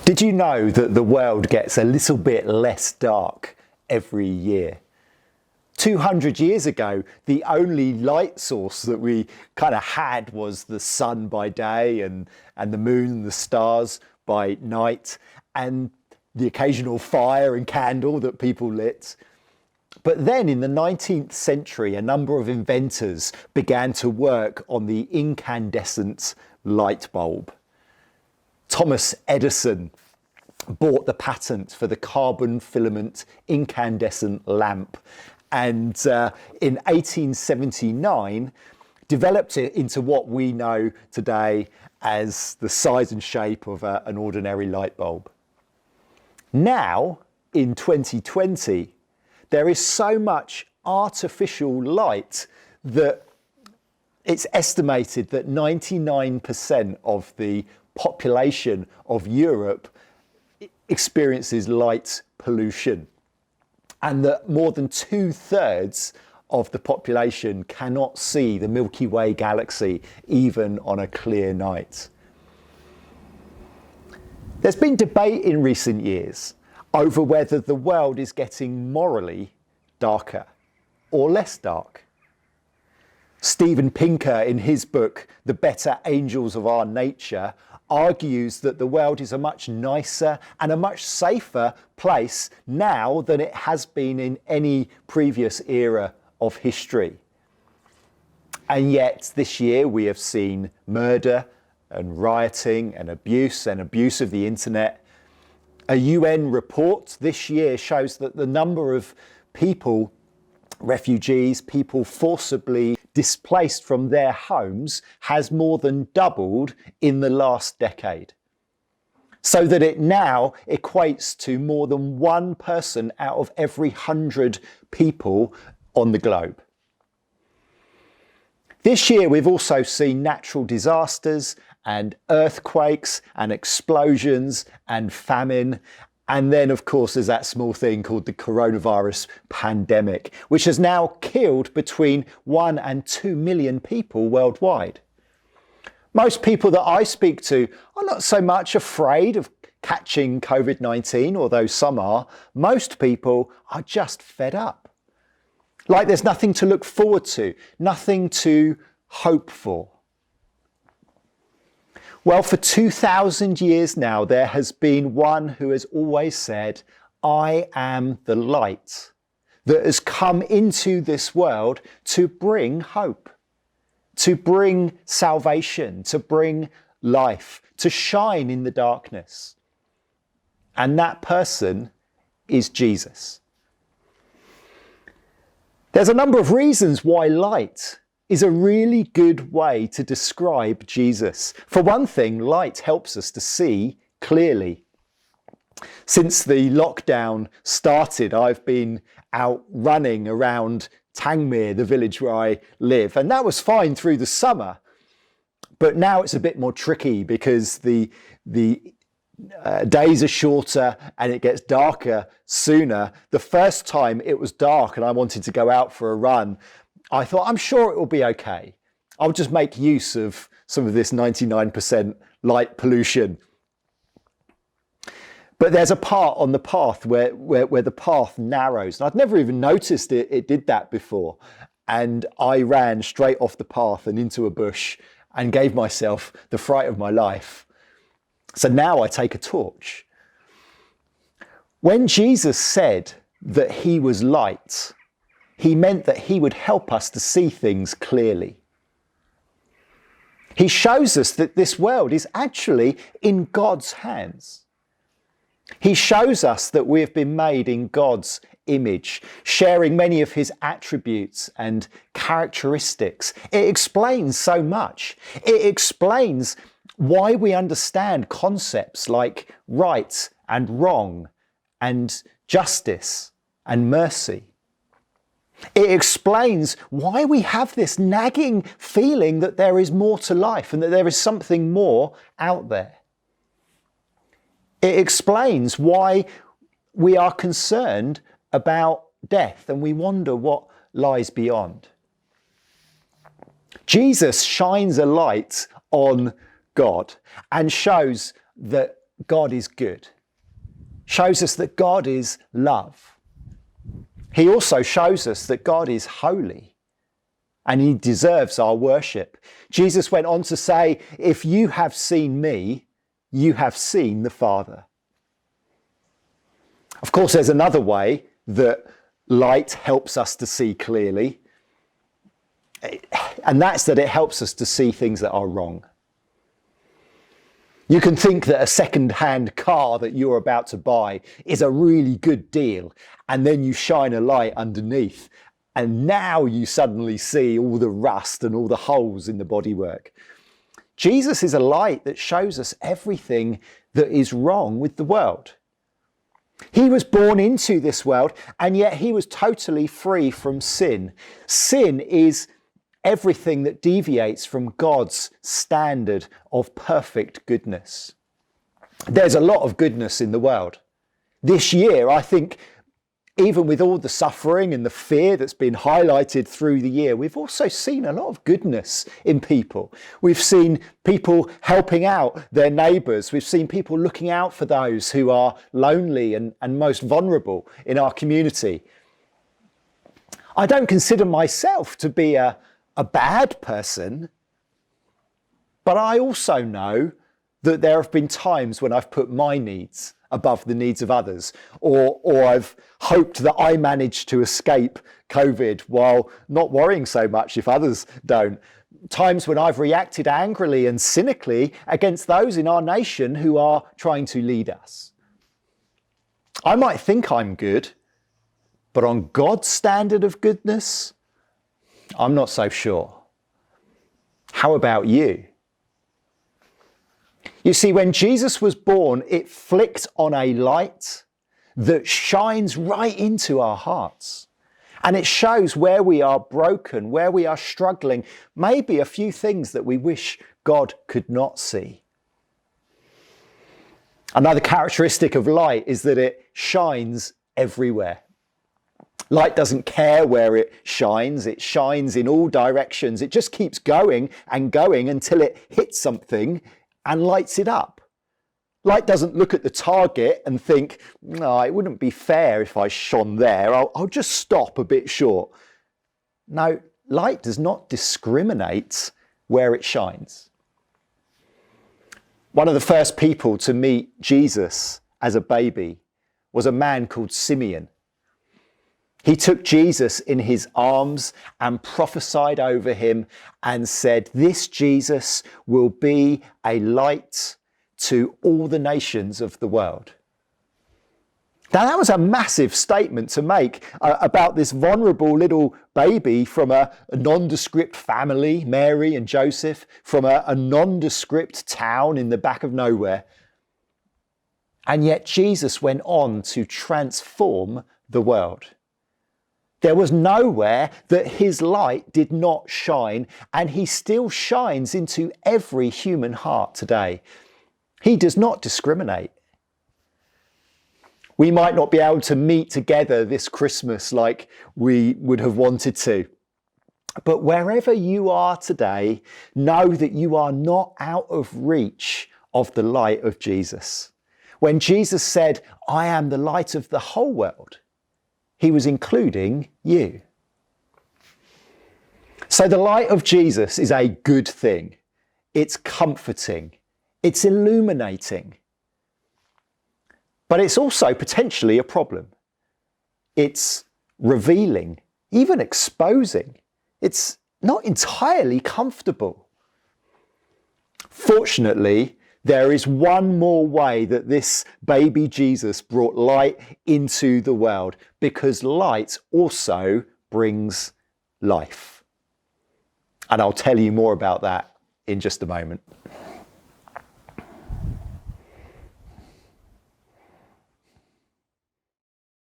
Did you know that the world gets a little bit less dark every year? 200 years ago, the only light source that we kind of had was the sun by day and the moon and the stars by night, and the occasional fire and candle that people lit. But then in the 19th century, a number of inventors began to work on the incandescent light bulb. Thomas Edison bought the patent for the carbon filament incandescent lamp, and in 1879 developed it into what we know today as the size and shape of an ordinary light bulb. Now, in 2020, there is so much artificial light that it's estimated that 99% of the population of Europe experiences light pollution, and that more than 2/3 of the population cannot see the Milky Way galaxy even on a clear night. There's been debate in recent years over whether the world is getting morally darker or less dark. Steven Pinker, in his book, The Better Angels of Our Nature, argues that the world is a much nicer and a much safer place now than it has been in any previous era of history. And yet this year we have seen murder and rioting and abuse of the internet. A UN report this year shows that the number of people, refugees, people forcibly displaced from their homes, has more than doubled in the last decade, so that it now equates to more than one person out of every 100 people on the globe. This year we've also seen natural disasters and earthquakes and explosions and famine. And then, of course, there's that small thing called the coronavirus pandemic, which has now killed between 1 and 2 million people worldwide. Most people that I speak to are not so much afraid of catching COVID-19, although some are. Most people are just fed up. Like there's nothing to look forward to, nothing to hope for. Well, for 2,000 years now, there has been one who has always said, "I am the light that has come into this world to bring hope, to bring salvation, to bring life, to shine in the darkness." And that person is Jesus. There's a number of reasons why light is a really good way to describe Jesus. For one thing, light helps us to see clearly. Since the lockdown started, I've been out running around Tangmere, the village where I live, and that was fine through the summer. But now it's a bit more tricky because the days are shorter and it gets darker sooner. The first time it was dark and I wanted to go out for a run, I thought, I'm sure it will be okay. I'll just make use of some of this 99% light pollution. But there's a part on the path where the path narrows. And I'd never even noticed it did that before. And I ran straight off the path and into a bush and gave myself the fright of my life. So now I take a torch. When Jesus said that he was light, he meant that he would help us to see things clearly. He shows us that this world is actually in God's hands. He shows us that we have been made in God's image, sharing many of his attributes and characteristics. It explains so much. It explains why we understand concepts like right and wrong and justice and mercy. It explains why we have this nagging feeling that there is more to life and that there is something more out there. It explains why we are concerned about death and we wonder what lies beyond. Jesus shines a light on God and shows that God is good, shows us that God is love. He also shows us that God is holy and he deserves our worship. Jesus went on to say, if you have seen me, you have seen the Father. Of course, there's another way that light helps us to see clearly, and that's that it helps us to see things that are wrong. You can think that a second-hand car that you're about to buy is a really good deal, and then you shine a light underneath, and now you suddenly see all the rust and all the holes in the bodywork. Jesus is a light that shows us everything that is wrong with the world. He was born into this world, and yet he was totally free from sin. Sin is everything that deviates from God's standard of perfect goodness. There's a lot of goodness in the world. This year, I think, even with all the suffering and the fear that's been highlighted through the year, we've also seen a lot of goodness in people. We've seen people helping out their neighbours. We've seen people looking out for those who are lonely and most vulnerable in our community. I don't consider myself to be a bad person, but I also know that there have been times when I've put my needs above the needs of others, or I've hoped that I manage to escape COVID while not worrying so much if others don't. Times when I've reacted angrily and cynically against those in our nation who are trying to lead us. I might think I'm good, but on God's standard of goodness, I'm not so sure. How about you? You see, when Jesus was born, it flicked on a light that shines right into our hearts. And it shows where we are broken, where we are struggling, maybe a few things that we wish God could not see. Another characteristic of light is that it shines everywhere. Light doesn't care where it shines in all directions. It just keeps going and going until it hits something and lights it up. Light doesn't look at the target and think, no, it wouldn't be fair if I shone there. I'll just stop a bit short. No, light does not discriminate where it shines. One of the first people to meet Jesus as a baby was a man called Simeon. He took Jesus in his arms and prophesied over him and said, this Jesus will be a light to all the nations of the world. Now that was a massive statement to make about this vulnerable little baby from a nondescript family, Mary and Joseph, from a nondescript town in the back of nowhere. And yet Jesus went on to transform the world. There was nowhere that his light did not shine, and he still shines into every human heart today. He does not discriminate. We might not be able to meet together this Christmas like we would have wanted to, but wherever you are today, know that you are not out of reach of the light of Jesus. When Jesus said, I am the light of the whole world, he was including you. So the light of Jesus is a good thing. It's comforting. It's illuminating. But it's also potentially a problem. It's revealing, even exposing. It's not entirely comfortable. Fortunately, there is one more way that this baby Jesus brought light into the world, because light also brings life. And I'll tell you more about that in just a moment.